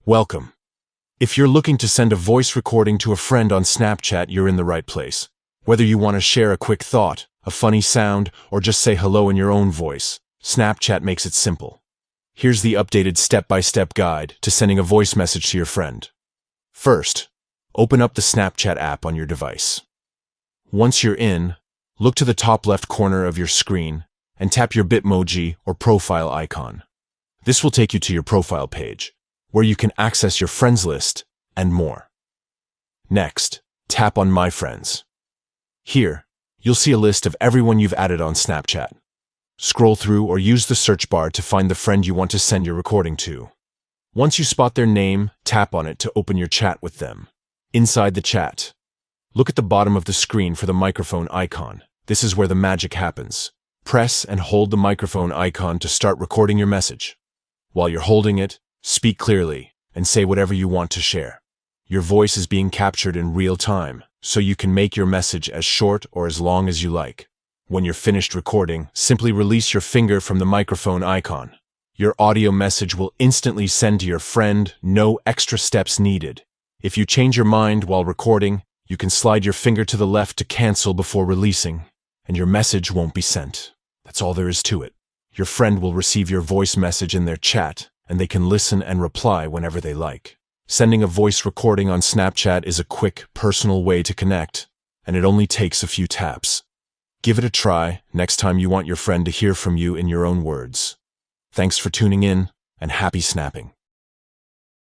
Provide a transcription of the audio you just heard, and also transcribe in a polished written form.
Welcome. If you're looking to send a voice recording to a friend on Snapchat, you're in the right place. Whether you want to share a quick thought, a funny sound, or just say hello in your own voice, Snapchat makes it simple. Here's the updated step-by-step guide to sending a voice message to your friend. First, open up the Snapchat app on your device. Once you're in, look to the top left corner of your screen and tap your Bitmoji or profile icon. This will take you to your profile page, where you can access your friends list and more. Next, tap on My Friends. Here, you'll see a list of everyone you've added on Snapchat. Scroll through or use the search bar to find the friend you want to send your recording to. Once you spot their name, tap on it to open your chat with them. Inside the chat, look at the bottom of the screen for the microphone icon. This is where the magic happens. Press and hold the microphone icon to start recording your message. While you're holding it, speak clearly and say whatever you want to share. Your voice is being captured in real time, so you can make your message as short or as long as you like. When you're finished recording, simply release your finger from the microphone icon. Your audio message will instantly send to your friend, no extra steps needed. If you change your mind while recording, you can slide your finger to the left to cancel before releasing, and your message won't be sent. That's all there is to it. Your friend will receive your voice message in their chat, and they can listen and reply whenever they like. Sending a voice recording on Snapchat is a quick, personal way to connect, and it only takes a few taps. Give it a try next time you want your friend to hear from you in your own words. Thanks for tuning in, and happy snapping.